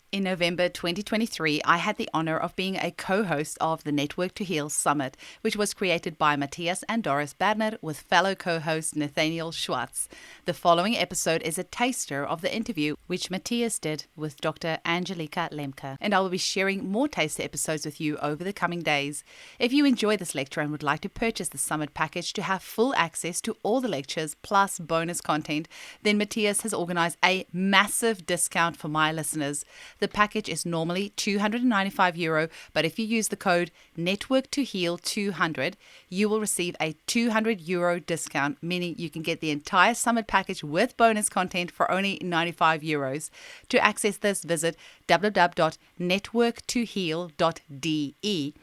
In November 2023, I had the honor of being a co-host of the Network to Heal Summit, which was created by Mathias and Doris Berner with fellow co-host Nathaneal Schwartz. The following episode is a taster of the interview which Mathias did with Dr. Angelica Lemke, and I will be sharing more taster episodes with you over the coming days. If you enjoy this lecture and would like to purchase the Summit package to have full access to all the lectures plus bonus content, then Mathias has organized a massive discount for my listeners. The package is normally €295, but if you use the code NETWORK2HEAL200, you will receive a €200 discount, meaning you can get the entire Summit package with bonus content for only €95. To access this, visit www.networktoheal.de.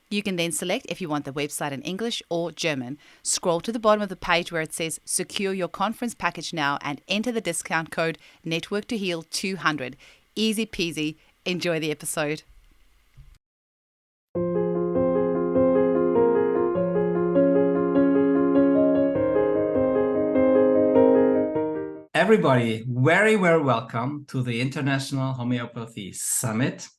You can then select if you want the website in English or German. Scroll to the bottom of the page where it says Secure your conference package now and enter the discount code NETWORK2HEAL200. Easy peasy. Enjoy the episode. Everybody, very welcome to the International Homeopathy Summit.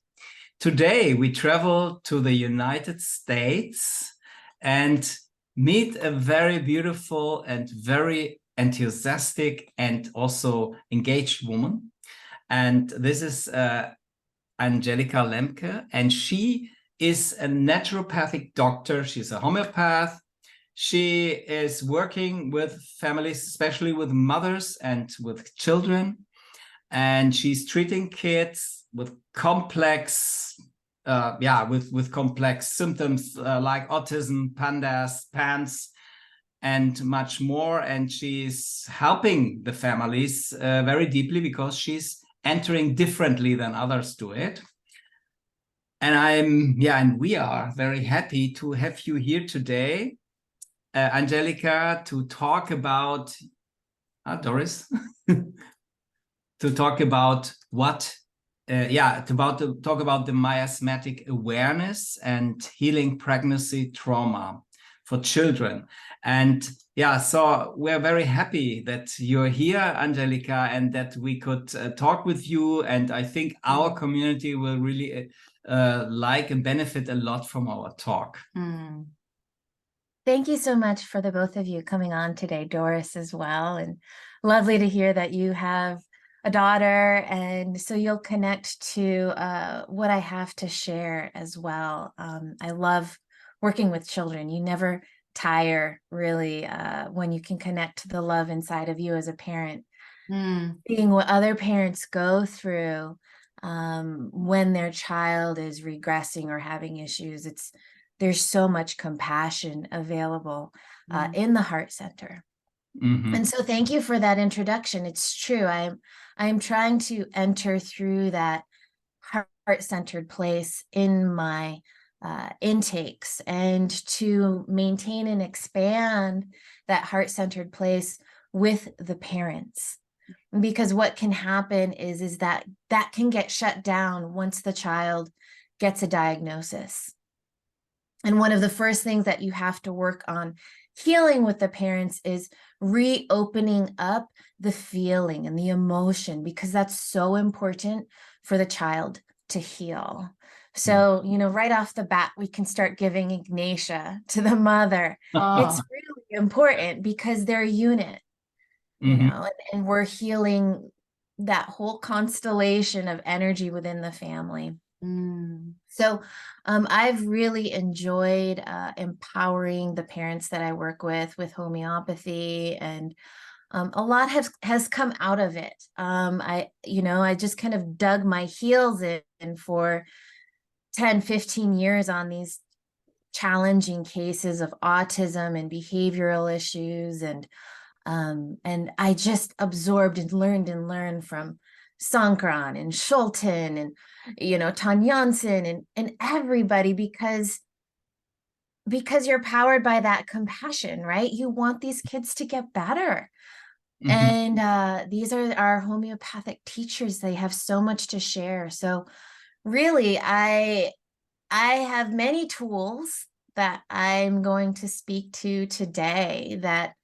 Today we travel to the United States and meet a very beautiful and very enthusiastic and also engaged woman. And this is Angelica Lemke, and she is a naturopathic doctor. She's a homeopath. She is working with families, especially with mothers and with children. And she's treating kids with complex, with complex symptoms like autism, PANS, and much more. And she's helping the families very deeply because she's entering differently than others do it. And we are very happy to have you here today, Angelica, to talk about Doris, to talk about talk about the miasmatic awareness and healing pregnancy trauma for children. And so we're very happy that you're here, Angelica, and that we could talk with you. And I think our community will really like and benefit a lot from our talk. Thank you so much for the both of you coming on today, Doris as well. And lovely to hear that you have a daughter, and so you'll connect to what I have to share as well. I love working with children. You never tire, really, when you can connect to the love inside of you as a parent. Seeing what other parents go through when their child is regressing or having issues, there's so much compassion available in the Heart Center. And so thank you for that introduction. It's true. I'm trying to enter through that heart-centered place in my intakes, and to maintain and expand that heart-centered place with the parents. Because what can happen is that can get shut down once the child gets a diagnosis. And one of the first things that you have to work on healing with the parents is reopening up the feeling and the emotion, because that's so important for the child to heal. So, right off the bat, we can start giving Ignatia to the mother. It's really important because they're a unit, and we're healing that whole constellation of energy within the family. So I've really enjoyed empowering the parents that I work with homeopathy, and a lot has come out of it. I just kind of dug my heels in for 10, 15 years on these challenging cases of autism and behavioral issues. And I just absorbed and learned from Sankran and Schulten and, Tanyansen and everybody, because you're powered by that compassion, right? You want these kids to get better. And these are our homeopathic teachers. They have so much to share. So really, I have many tools that I'm going to speak to today that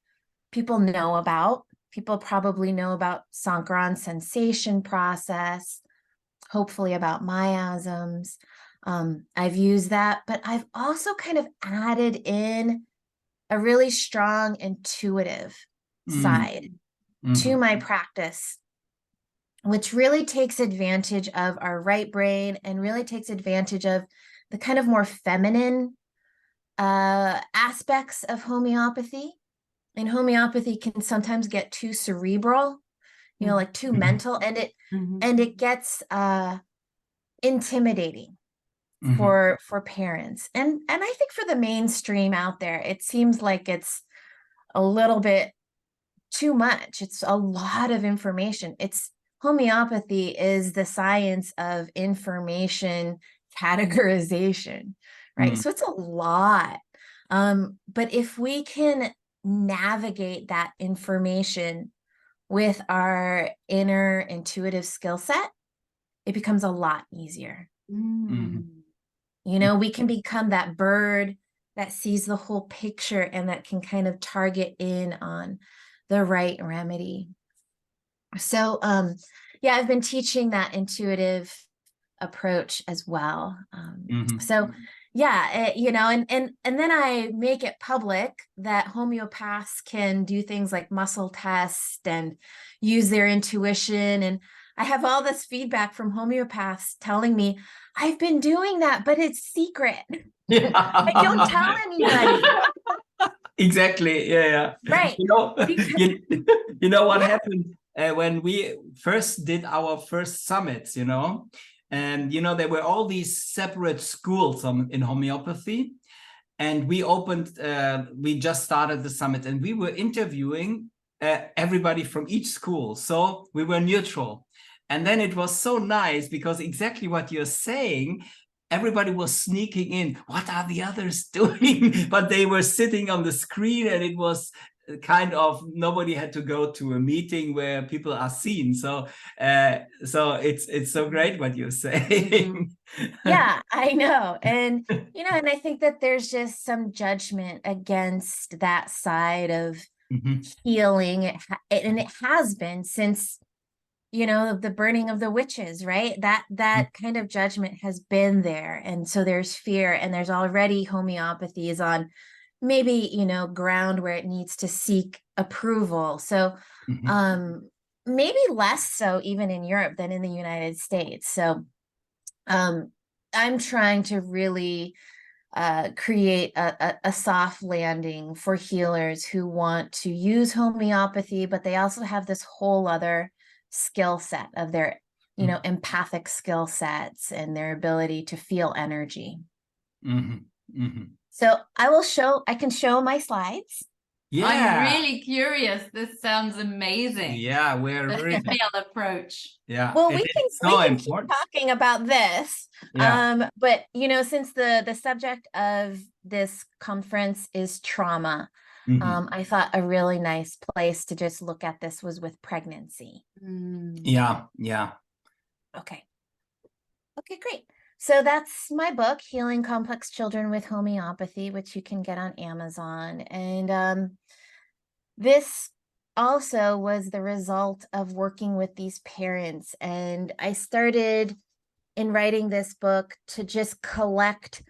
people know about. People probably know about Sankran sensation process, hopefully about miasms. I've used that, but I've also kind of added in a really strong intuitive side to my practice, which really takes advantage of our right brain and really takes advantage of the kind of more feminine aspects of homeopathy. And homeopathy can sometimes get too cerebral, you know, like too mental, and it gets intimidating for parents. And I think for the mainstream out there, it seems like it's a little bit too much. It's a lot of information. Homeopathy is the science of information categorization, right? So it's a lot. But if we can navigate that information with our inner intuitive skill set, it becomes a lot easier. You know, we can become that bird that sees the whole picture and that can kind of target in on the right remedy. So, yeah, I've been teaching that intuitive approach as well. So yeah, you know, and then I make it public that homeopaths can do things like muscle test and use their intuition. And I have all this feedback from homeopaths telling me, I've been doing that, but it's secret. I don't tell anybody. Exactly. Yeah. Right. You know what happened when we first did our first summits, you know, and, you know, there were all these separate schools in homeopathy. And we just started the summit and we were interviewing everybody from each school. So we were neutral. And then it was so nice because exactly what you're saying, everybody was sneaking in. What are the others doing? But they were sitting on the screen and it was kind of, nobody had to go to a meeting where people are seen. So it's so great what you're saying. Yeah, I know. And, you know, and I think that there's just some judgment against that side of healing. And it has been since, you know, the burning of the witches, right? That kind of judgment has been there. And so there's fear, and there's already homeopathy is on maybe, you know, ground where it needs to seek approval. So maybe less so even in Europe than in the United States. So I'm trying to really create a soft landing for healers who want to use homeopathy, but they also have this whole other skill set of their, you know, empathic skill sets and their ability to feel energy. So I can show my slides. Yeah. I'm really curious. This sounds amazing. Yeah, we're the really Nathaneal approach. Yeah. Well, we can keep talking about this. Yeah. But you know, since the subject of this conference is trauma, I thought a really nice place to just look at this was with pregnancy. Yeah. Okay, great. So that's my book, Healing Complex Children with Homeopathy, which you can get on Amazon. And this also was the result of working with these parents. And I started in writing this book to just collect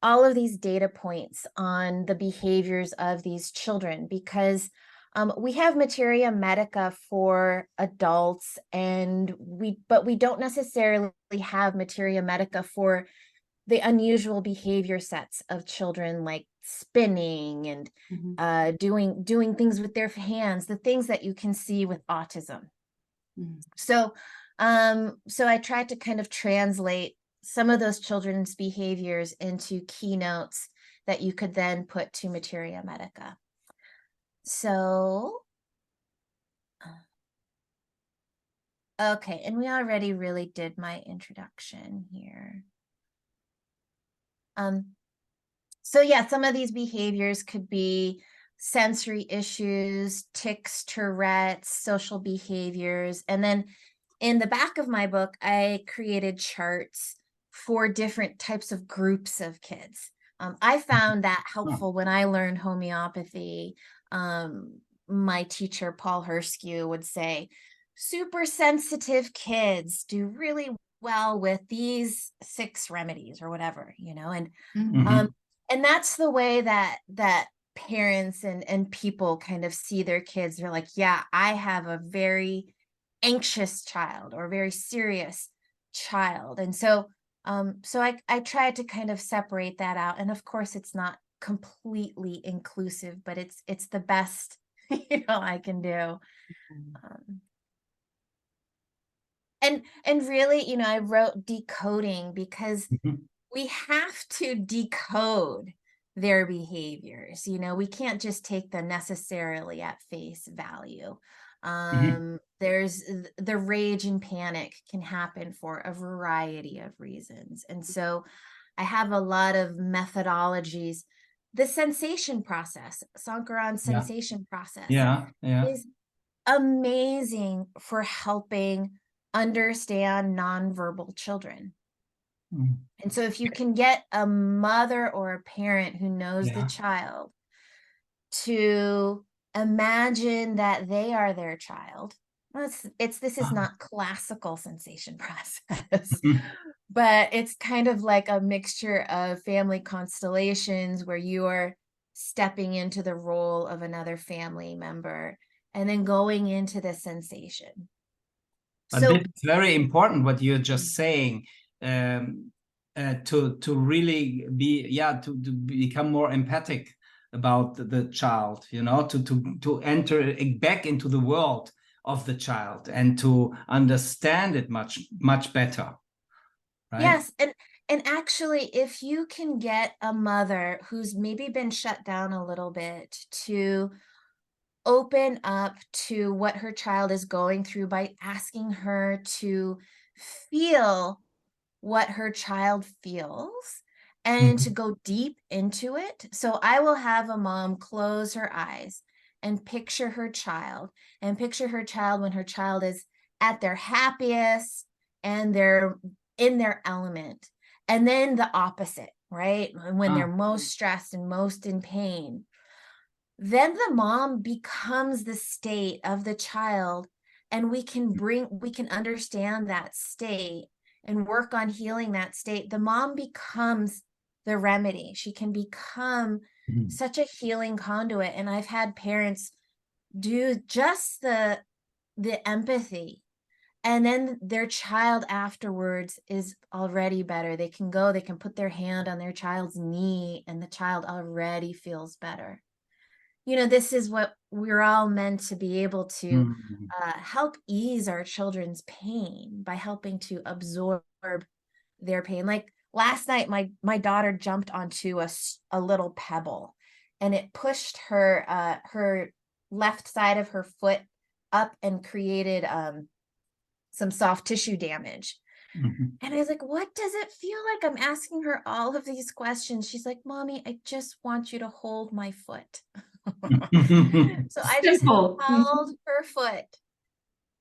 all of these data points on the behaviors of these children, because we have materia medica for adults, but we don't necessarily have materia medica for the unusual behavior sets of children, like spinning and doing things with their hands, the things that you can see with autism. So I tried to kind of translate some of those children's behaviors into keynotes that you could then put to materia medica. So, okay, and we already really did my introduction here. So yeah, some of these behaviors could be sensory issues, tics, Tourette's, social behaviors. And then in the back of my book, I created charts for different types of groups of kids. I found that helpful when I learned homeopathy. My teacher, Paul Herskew, would say, super sensitive kids do really well with these 6 remedies or whatever, and Mhm. and that's the way that parents and people kind of see their kids. They're like, yeah, I have a very anxious child or very serious child. And so so I try to kind of separate that out. And of course it's not completely inclusive, but it's the best I can do. Um, and really, I wrote decoding because Mhm. we have to decode their behaviors. We can't just take them necessarily at face value. Mhm. There's the rage and panic can happen for a variety of reasons. And so I have a lot of methodologies. The sensation process, Sankaran Yeah. sensation process, Yeah. Yeah. is amazing for helping understand nonverbal children. Mm. And so if you can get a mother or a parent who knows the Yeah. child to imagine that they are their child. Well, this is Ah. not classical sensation process, Mhm. but it's kind of like a mixture of family constellations where you are stepping into the role of another family member and then going into the sensation. But So it's very important what you're just saying, to really be, yeah, to become more empathic about the child, to enter back into the world of the child and to understand it much better, right? yes, and actually, if you can get a mother who's maybe been shut down a little bit to open up to what her child is going through by asking her to feel what her child feels and to Mhm. go deep into it. So I will have a mom close her eyes and picture her child when her child is at their happiest and they're in their element. And then the opposite, right? When they're Ah. most stressed and most in pain. Then the mom becomes the state of the child, and we can understand that state and work on healing that state. The mom becomes the remedy. She can become Mhm. such a healing conduit. And I've had parents do just the empathy, and then their child afterwards is already better. They can put their hand on their child's knee and the child already feels better. This is what we're all meant to be able to Mhm. help ease our children's pain by helping to absorb their pain. Like last night, my daughter jumped onto a little pebble, and it pushed her left side of her foot up and created some soft tissue damage. Mhm. And I was like, what does it feel like? I'm asking her all of these questions. She's like, Mommy, I just want you to hold my foot. So I just Simple. held her foot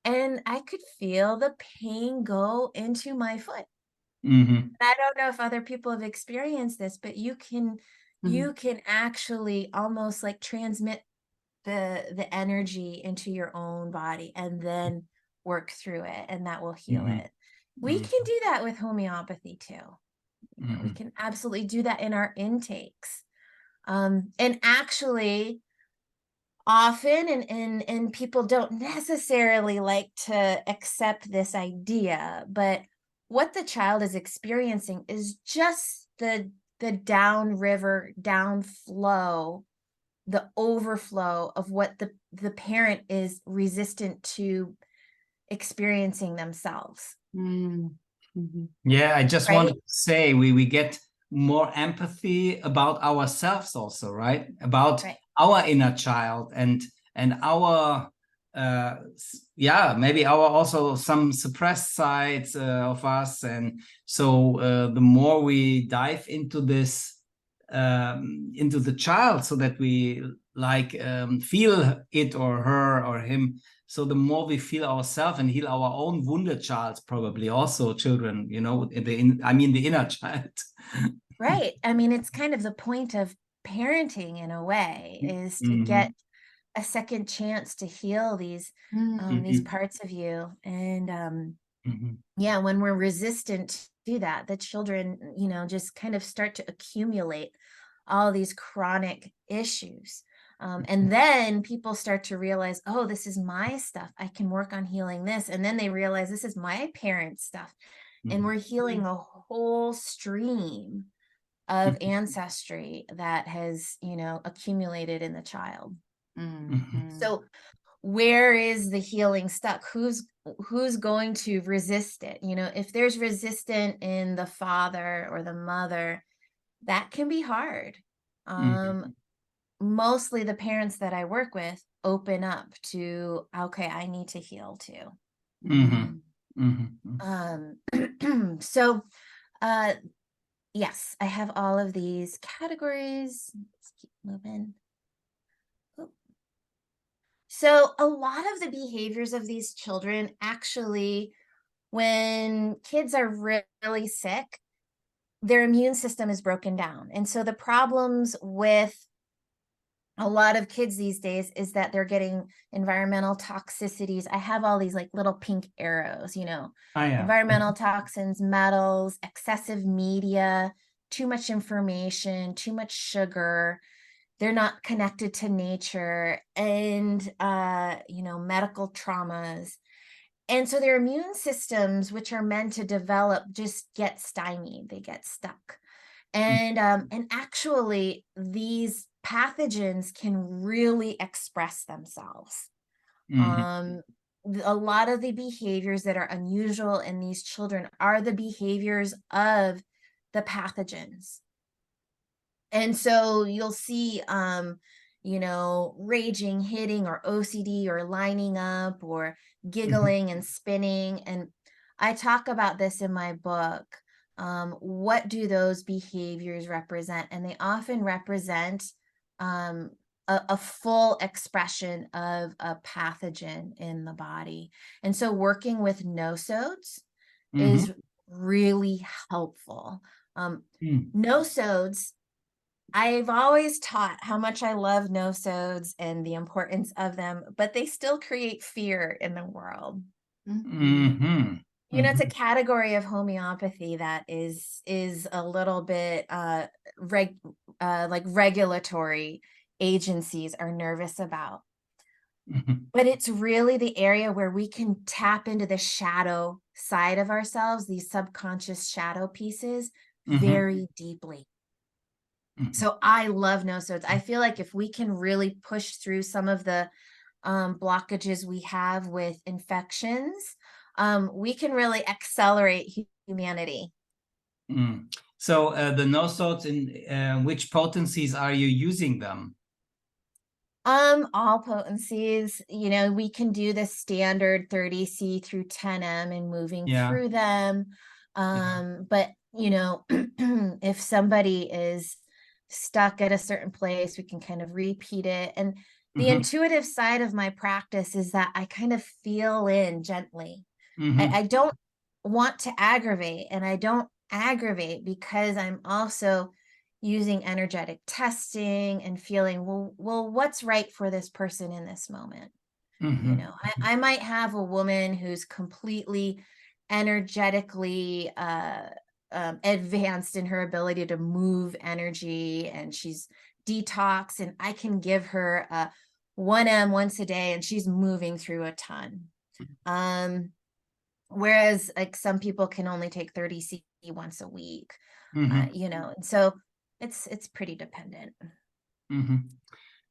and I could feel the pain go into my foot. Mhm. I don't know if other people have experienced this, but you can actually almost like transmit the energy into your own body and then work through it, and that will heal Mhm. it. We can do that with homeopathy too. We Mhm. can absolutely do that in our intakes. And actually, often, and people don't necessarily like to accept this idea, but what the child is experiencing is just the downriver downflow, the overflow of what the parent is resistant to experiencing themselves, Yeah, I just wanted right? to say we get more empathy about ourselves also, right? About Right. our inner child and our yeah, maybe our also some suppressed sides of us. And so the more we dive into this into the child so that we like feel it or her or him, so the more we feel ourselves and heal our own wounded child, probably also children, I mean the inner child. Right. I mean, it's kind of the point of parenting in a way, is to get Mhm. a second chance to heal these Mm. these Mhm. parts of you. And Yeah, when we're resistant to that, the children, you know, just kind of start to accumulate all these chronic issues. And then people start to realize, oh, this is my stuff. I can work on healing this. And then they realize this is my parents' stuff. And we're healing a whole stream of ancestry that has, you know, accumulated in the child. So where is the healing stuck? Who's going to resist it? You know, if there's resistance in the father or the mother, that can be hard. Mostly the parents that I work with open up to, okay, I need to heal too. So yes, I have all of these categories. Let's keep moving. So a lot of the behaviors of these children, actually, when kids are really sick, their immune system is broken down. And so the problems with a lot of kids these days is that they're getting environmental toxicities. I have all these like little pink arrows, you know, environmental toxins, metals, excessive media, too much information, too much sugar. They're not connected to nature, and, you know, medical traumas. And so their immune systems, which are meant to develop, just get stymied. They get stuck. And actually, these pathogens can really express themselves. A lot of the behaviors that are unusual in these children are the behaviors of the pathogens. And so you'll see, you know, raging, hitting, or OCD, or lining up, or giggling and spinning. And I talk about this in my book. What do those behaviors represent? And they often represent a full expression of a pathogen in the body. And so working with nosodes is really helpful. Nosodes, I've always taught how much I love nosodes and the importance of them, but they still create fear in the world. You know, it's a category of homeopathy that is a little bit like regulatory agencies are nervous about. But it's really the area where we can tap into the shadow side of ourselves, these subconscious shadow pieces, very deeply. So I love nosodes. I feel like if we can really push through some of the blockages we have with infections, we can really accelerate humanity. So the nosodes, in which potencies are you using them? All potencies. You know, we can do the standard 30C through 10M and moving through them. But you know, if somebody is stuck at a certain place, we can kind of repeat it. And the intuitive side of my practice is that I kind of feel in gently. I don't want to aggravate, and I don't aggravate because I'm also using energetic testing and feeling, well, what's right for this person in this moment? You know, I might have a woman who's completely energetically advanced in her ability to move energy, and she's detox, and I can give her a 1M once a day and she's moving through a ton. Whereas like some people can only take 30C once a week, you know, and so it's pretty dependent.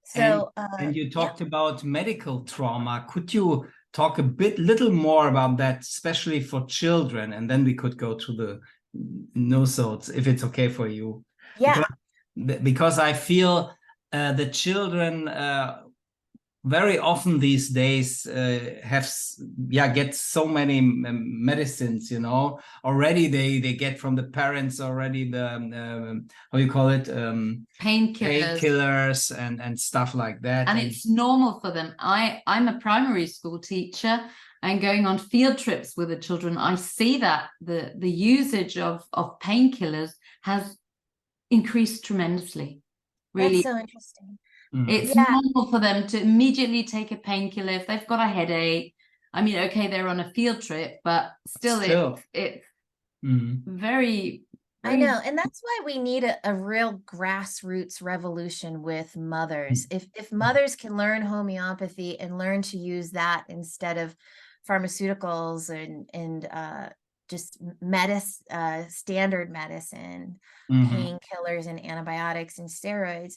So and you talked about medical trauma. Could you talk little more about that, especially for children, and then we could go to the nosodes, if it's okay for you? Because I feel the children very often these days get so many medicines, you know, already they get from the parents already the how you call it, painkillers and stuff like that, and it's normal for them. I'm a primary school teacher, and going on field trips with the children, I see that the usage of painkillers has increased tremendously. Really, that's so interesting. It's normal for them to immediately take a painkiller if they've got a headache, I mean, okay, they're on a field trip, but still. It's very, I know, and that's why we need a real grassroots revolution with mothers. If mothers can learn homeopathy and learn to use that instead of pharmaceuticals and just standard medicine, painkillers and antibiotics and steroids,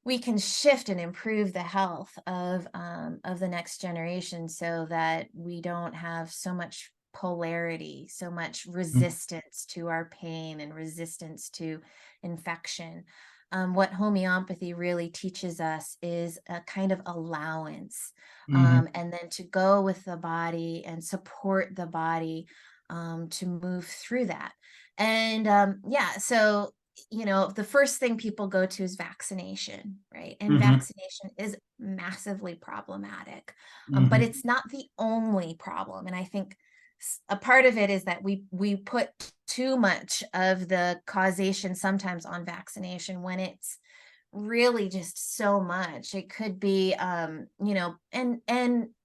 we can shift and improve the health of the next generation so that we don't have so much polarity, so much resistance to our pain and resistance to infection. What homeopathy really teaches us is a kind of allowance, and then to go with the body and support the body to move through that. And so the first thing people go to is vaccination, right? And vaccination is massively problematic, but it's not the only problem. And I think a part of it is that we put too much of the causation sometimes on vaccination when it's really just so much. It could be, and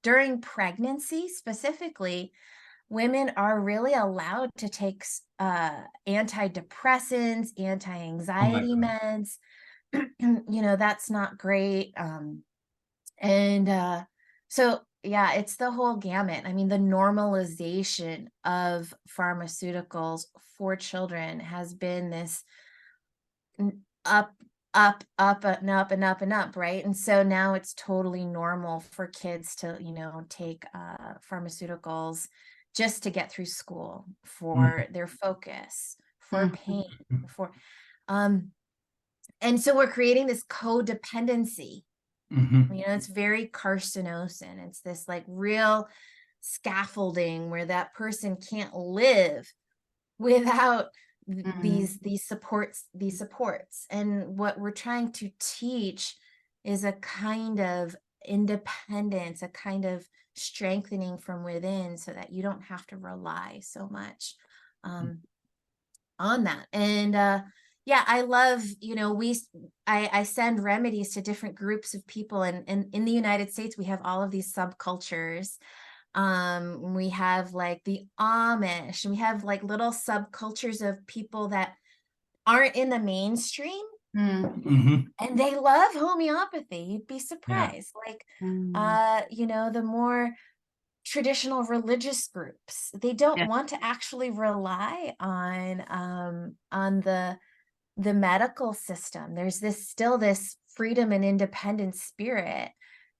during pregnancy specifically, women are really allowed to take antidepressants, anti-anxiety meds. That's not great. So yeah, it's the whole gamut. I mean, the normalization of pharmaceuticals for children has been this up and up and up and up, right? And so now it's totally normal for kids to, take pharmaceuticals just to get through school, for their focus, for pain, and so we're creating this codependency. It's very carcinosin. It's this like real scaffolding where that person can't live without these supports. And what we're trying to teach is a kind of independence, a kind of strengthening from within, so that you don't have to rely so much on that. And I love, I send remedies to different groups of people, and in the United States we have all of these subcultures. We have like the Amish, and we have like little subcultures of people that aren't in the mainstream, and they love homeopathy. You'd be surprised. The more traditional religious groups, they don't want to actually rely on the medical system. There's still this freedom and independent spirit.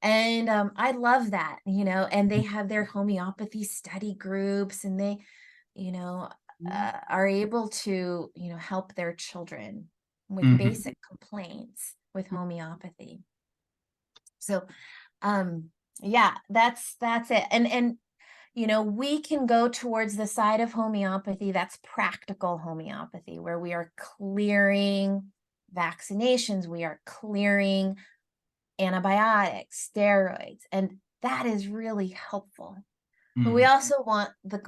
And I love that, and they have their homeopathy study groups, and they, are able to, help their children with basic complaints with homeopathy. So, that's it. And we can go towards the side of homeopathy that's practical homeopathy, where we are clearing vaccinations, we are clearing antibiotics, steroids, and that is really helpful. But we also want the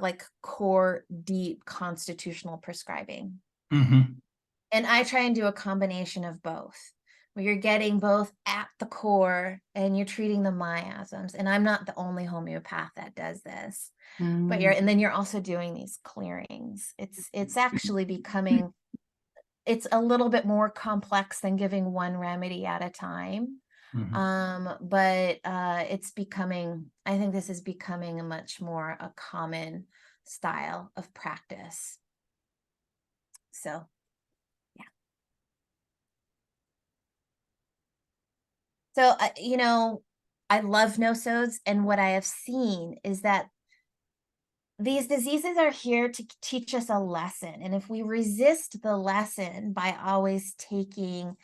core, deep constitutional prescribing. And I try and do a combination of both, where you're getting both at the core and you're treating the miasms. And I'm not the only homeopath that does this, but then you're also doing these clearings. It's actually becoming, it's a little bit more complex than giving one remedy at a time. But it's becoming, I think this is becoming a common style of practice. So, yeah. So, I love no-sodes, and what I have seen is that these diseases are here to teach us a lesson. And if we resist the lesson by always taking,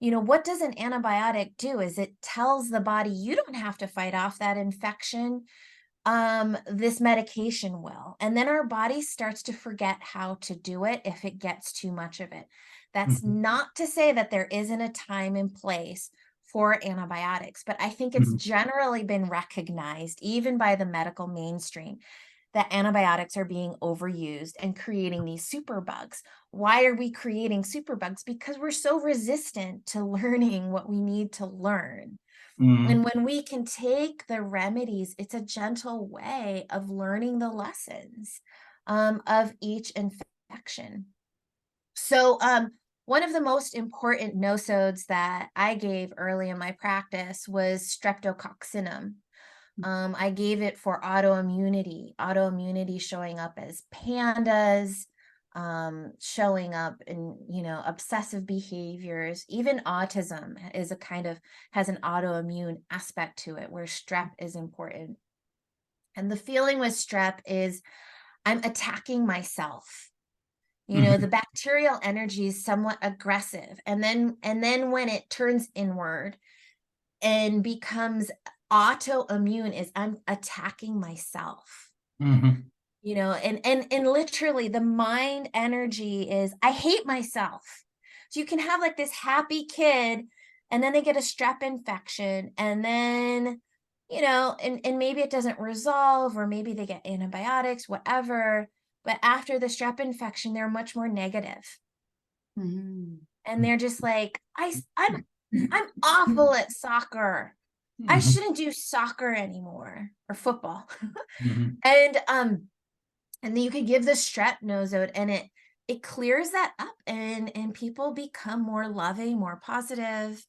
what does an antibiotic do? Is it tells the body, you don't have to fight off that infection. This medication will. And then our body starts to forget how to do it if it gets too much of it. That's not to say that there isn't a time and place for antibiotics, but I think it's generally been recognized, even by the medical mainstream, that antibiotics are being overused and creating these superbugs. Why are we creating superbugs? Because we're so resistant to learning what we need to learn. And when we can take the remedies, it's a gentle way of learning the lessons of each infection. So one of the most important nosodes that I gave early in my practice was streptococcinum. I gave it for autoimmunity showing up as pandas, showing up in, obsessive behaviors. Even autism is has an autoimmune aspect to it, where strep is important. And the feeling with strep is I'm attacking myself. The bacterial energy is somewhat aggressive. And then when it turns inward and becomes autoimmune, is I'm attacking myself. And literally the mind energy is I hate myself. So you can have like this happy kid, and then they get a strep infection, and then and maybe it doesn't resolve, or maybe they get antibiotics, whatever, but after the strep infection they're much more negative. And they're just like, I'm awful at soccer. I shouldn't do soccer anymore, or football. And then you could give the strep nosode, and it clears that up, and people become more loving, more positive.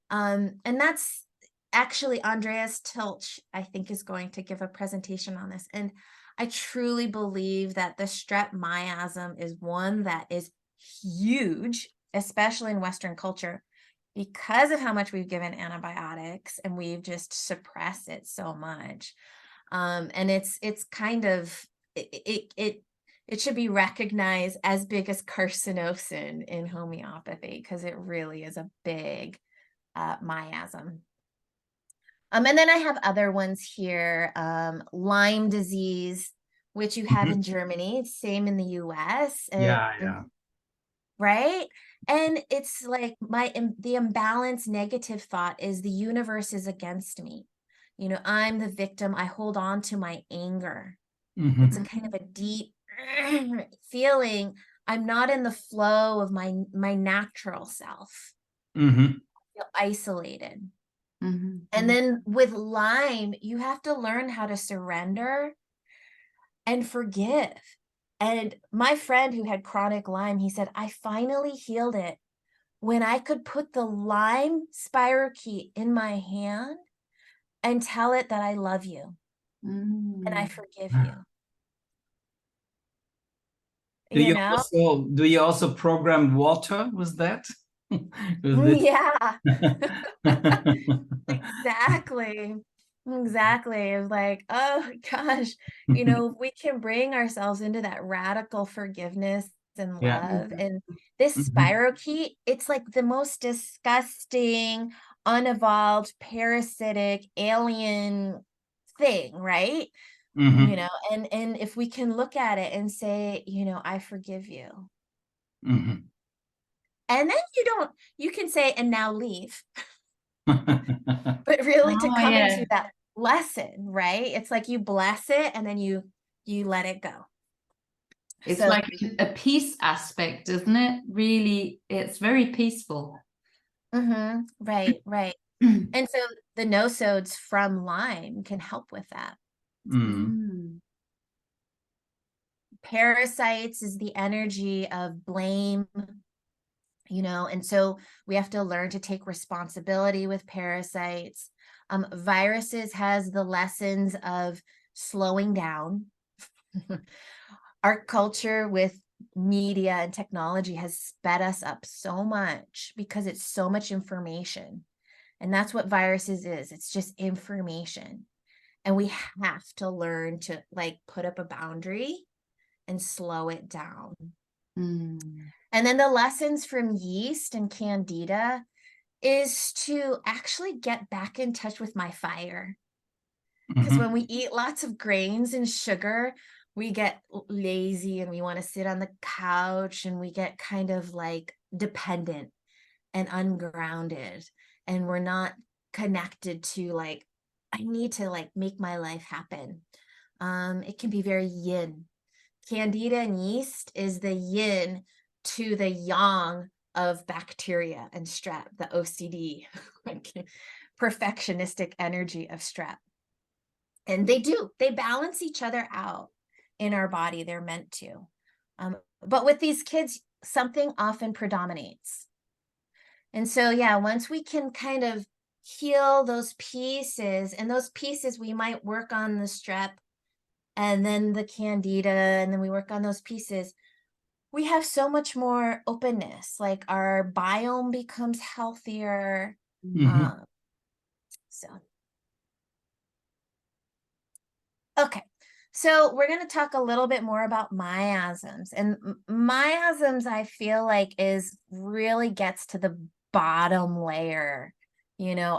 And that's actually Andreas Tilch, I think, is going to give a presentation on this. And I truly believe that the strep miasm is one that is huge, especially in Western culture, because of how much we've given antibiotics and we've just suppressed it so much. And it's kind of, it should be recognized as big as carcinosin in homeopathy, because it really is a big miasm. And then I have other ones here, Lyme disease, which you have in Germany, same in the US. Yeah. Right? And it's like the imbalanced negative thought is the universe is against me. I'm the victim. I hold on to my anger. It's a kind of a deep feeling. I'm not in the flow of my natural self. I feel isolated. And then with Lyme, you have to learn how to surrender and forgive. And my friend who had chronic Lyme, he said, I finally healed it when I could put the Lyme spirochete in my hand and tell it that I love you and I forgive you. Do you also program water with that? Yeah. Exactly. It was like, oh gosh, we can bring ourselves into that radical forgiveness and love. And this spirochete, it's like the most disgusting, unevolved, parasitic, alien thing, right? And if we can look at it and say, I forgive you. And then you can say, and now leave. But really to come into that lesson, right? It's like you bless it and then you let it go. It's like a peace aspect, isn't it? Really, it's very peaceful. Right. And so the nosodes from Lyme can help with that. Parasites is the energy of blame, and so we have to learn to take responsibility with parasites. Viruses has the lessons of slowing down. Our culture with media and technology has sped us up so much because it's so much information. And that's what viruses is. It's just information. And we have to learn to put up a boundary and slow it down. And then the lessons from yeast and candida is to actually get back in touch with my fire. Because when we eat lots of grains and sugar, we get lazy and we want to sit on the couch, and we get kind of dependent and ungrounded, and we're not connected to I need to make my life happen. It can be very yin. Candida and yeast is the yin to the yang of bacteria and strep, the OCD perfectionistic energy of strep. And they balance each other out in our body. They're meant to. But with these kids, something often predominates. And so, yeah, once we can kind of heal those pieces, and those pieces, we might work on the strep and then the candida, and then we work on those pieces, we have so much more openness. Like our biome becomes healthier. Mhm. So, okay. So we're going to talk a little bit more about miasms. And miasms, I feel like, is really gets to the bottom layer,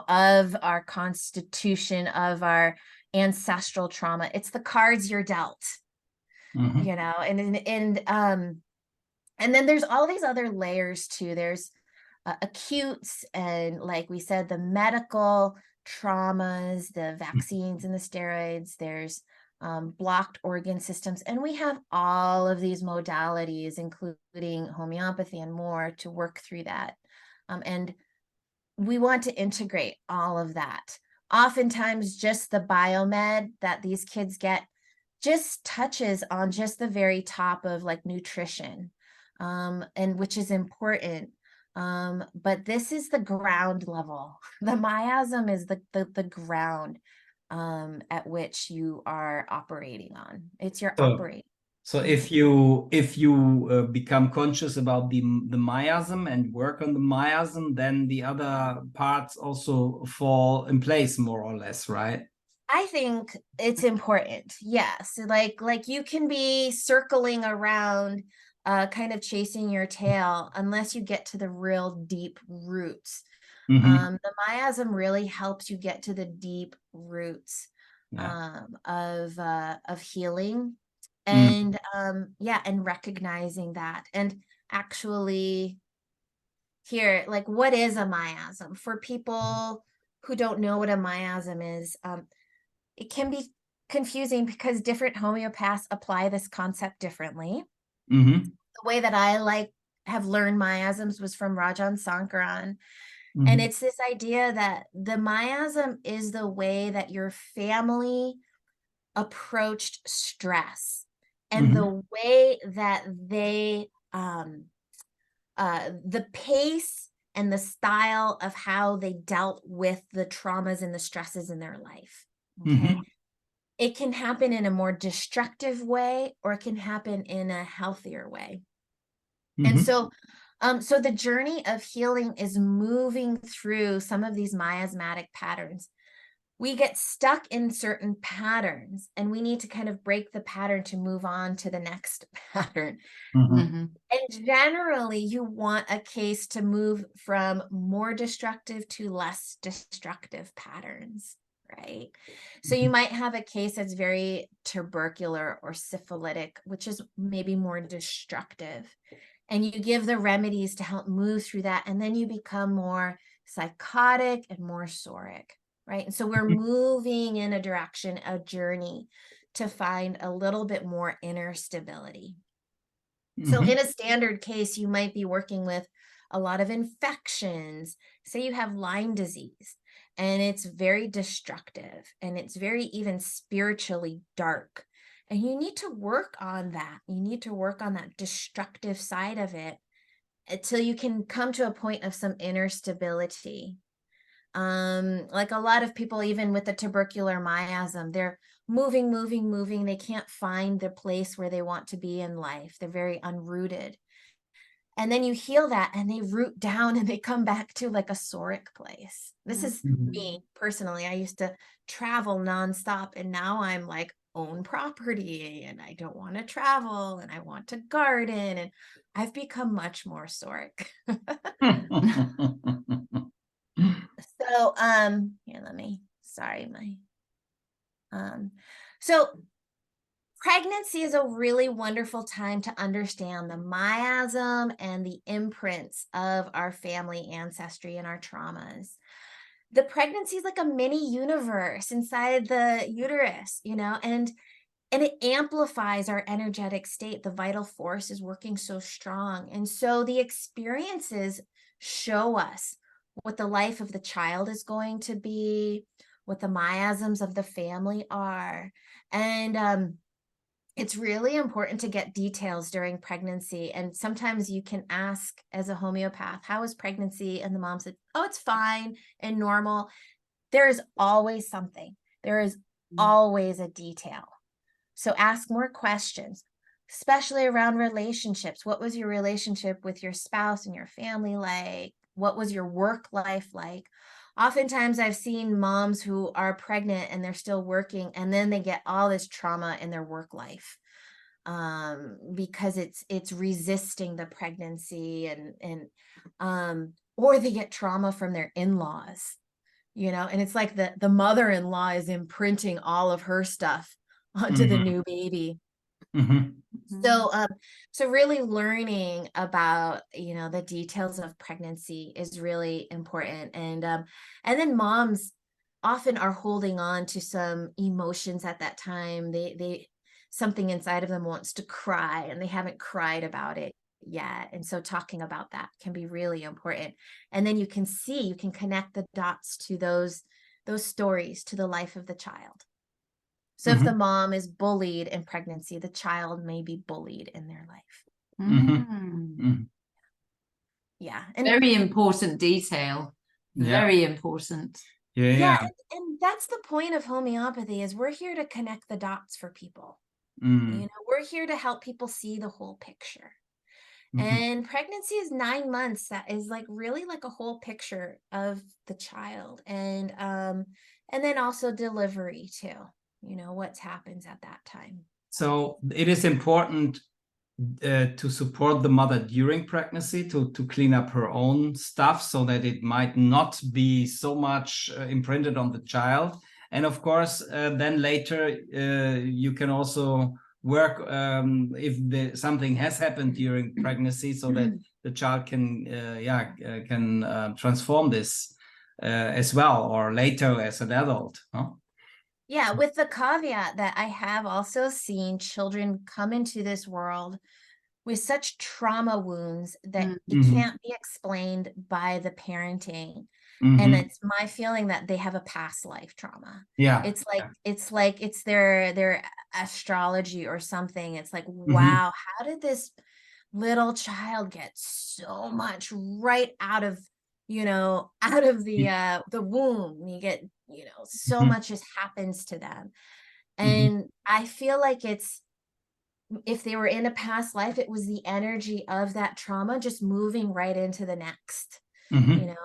of our constitution, of our ancestral trauma. It's the cards you're dealt, Mhm. And then there's all these other layers too. There's acutes, and like we said, the medical traumas, the vaccines and the steroids. There's blocked organ systems, and we have all of these modalities, including homeopathy and more, to work through that. And we want to integrate all of that. Oftentimes, just the biomed that these kids get just touches on just the very top of like nutrition, and which is important. But this is the ground level. The miasm is the ground at which you are operating on. It's your operating. So if you become conscious about the miasm and work on the miasm, then the other parts also fall in place more or less, right? I think it's important. Yes. Like you can be circling around, kind of chasing your tail, unless you get to the real deep roots. Mhm. The miasm really helps you get to the deep roots Yeah. of healing, Mhm. and recognizing that, and actually here, like, what is a miasm for people who don't know what a miasm is? It can be confusing because different homeopaths apply this concept differently. Mhm. The way that I have learned miasms was from Rajan Sankaran. And Mhm. it's this idea that the miasm is the way that your family approached stress, and Mhm. the way that they, the pace and the style of how they dealt with the traumas and the stresses in their life. Okay. Mhm. It can happen in a more destructive way, or it can happen in a healthier way. And Mhm. so the journey of healing is moving through some of these miasmatic patterns. We get stuck in certain patterns, and we need to kind of break the pattern to move on to the next pattern. Mhm. Mhm. And generally, you want a case to move from more destructive to less destructive patterns, right? So you might have a case that's very tubercular or syphilitic, which is maybe more destructive. And you give the remedies to help move through that. And then you become more psychotic and more soric, right? And so we're moving in a direction, a journey to find a little bit more inner stability. So in Mhm. a standard case, you might be working with a lot of infections. Say you have Lyme disease, and it's very destructive, and it's very even spiritually dark. And you need to work on that. You need to work on that destructive side of it until you can come to a point of some inner stability. Like a lot of people, even with the tubercular miasm, they're moving. They can't find the place where they want to be in life. They're very unrooted. And then you heal that, and they root down, and they come back to like a soric place. This is Mhm. me personally. I used to travel nonstop, and now I'm like, own property, and I don't want to travel, and I want to garden, and I've become much more soric. So, here, so pregnancy is a really wonderful time to understand the miasm and the imprints of our family ancestry and our traumas. The pregnancy is like a mini universe inside the uterus, and it amplifies our energetic state. The vital force is working so strong. And so the experiences show us what the life of the child is going to be, what the miasms of the family are. And it's really important to get details during pregnancy. And sometimes you can ask as a homeopath, how is pregnancy? And the mom said, oh, it's fine and normal. There is always something. There is always a detail. So ask more questions, especially around relationships. What was your relationship with your spouse and your family like? What was your work life like? Oftentimes I've seen moms who are pregnant and they're still working, and then they get all this trauma in their work life because it's resisting the pregnancy, and or they get trauma from their in-laws, and it's like the mother-in-law is imprinting all of her stuff onto the new baby. So really learning about, the details of pregnancy is really important. And then moms often are holding on to some emotions at that time. They something inside of them wants to cry and they haven't cried about it yet. And so talking about that can be really important. And then you can connect the dots to those stories, to the life of the child. So if the mom is bullied in pregnancy, the child may be bullied in their life. Yeah. And very important detail. Very important. Yeah. And that's the point of homeopathy, is we're here to connect the dots for people. We're here to help people see the whole picture. And pregnancy is 9 months. That is really like a whole picture of the child. And then also delivery too. What happens at that time. So it is important to support the mother during pregnancy to clean up her own stuff, so that it might not be so much imprinted on the child. And of course, then later you can also work if something has happened during pregnancy, so that the child can transform this as well, or later as an adult. Huh? Yeah, with the caveat that I have also seen children come into this world with such trauma wounds that it can't be explained by the parenting. And it's my feeling that they have a past life trauma. Yeah. It's like it's their astrology or something. It's like, wow, how did this little child get so much right out of the womb? You get, so much just happens to them. And I feel like if they were in a past life, it was the energy of that trauma just moving right into the next, and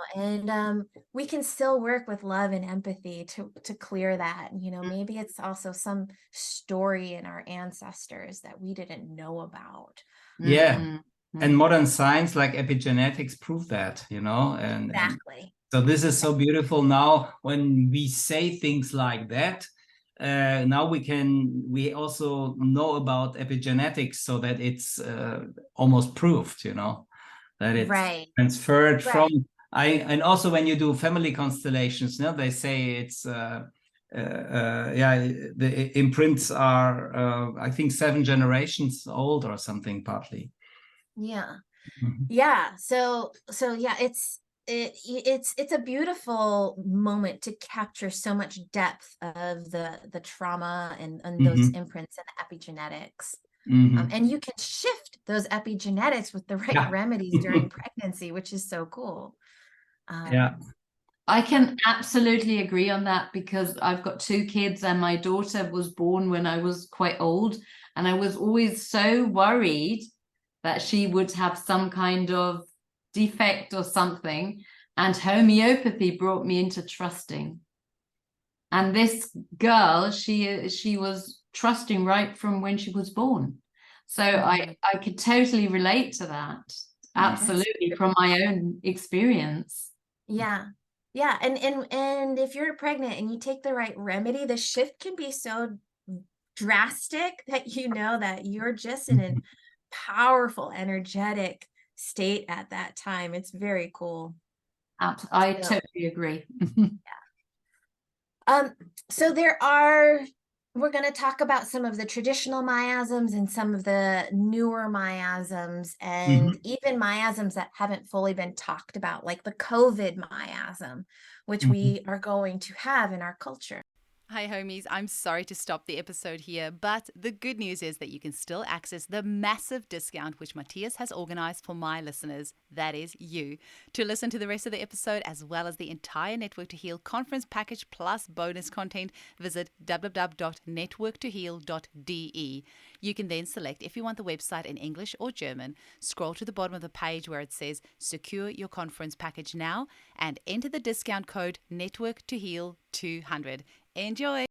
we can still work with love and empathy to clear that. Maybe it's also some story in our ancestors that we didn't know about. Yeah. And modern science like epigenetics prove that, and exactly. So this is so beautiful now when we say things like that. Now we also know about epigenetics, so that it's almost proved, that it's transferred from. And also when you do family constellations, they say it's the imprints are I think 7 generations old or something, partly. Yeah. So yeah, it's a beautiful moment to capture so much depth of the trauma and those imprints and epigenetics. And you can shift those epigenetics with the right remedies during pregnancy, which is so cool. I can absolutely agree on that, because I've got 2 kids and my daughter was born when I was quite old, and I was always so worried that she would have some kind of defect or something, and homeopathy brought me into trusting. And this girl, she was trusting right from when she was born. So I could totally relate to that. Absolutely, from my own experience. Yeah. And if you're pregnant and you take the right remedy, the shift can be so drastic that that you're just in a powerful, energetic state at that time. It's very cool. I totally agree. So there are We're going to talk about some of the traditional miasms and some of the newer miasms, and even miasms that haven't fully been talked about, like the COVID miasm, which we are going to have in our culture. Hi, homies. I'm sorry to stop the episode here, but the good news is that you can still access the massive discount which Mathias has organized for my listeners, that is you. To listen to the rest of the episode, as well as the entire Network to Heal conference package plus bonus content, visit www.networktoheal.de. You can then select if you want the website in English or German, scroll to the bottom of the page where it says secure your conference package now, and enter the discount code Network to Heal 200. Enjoy!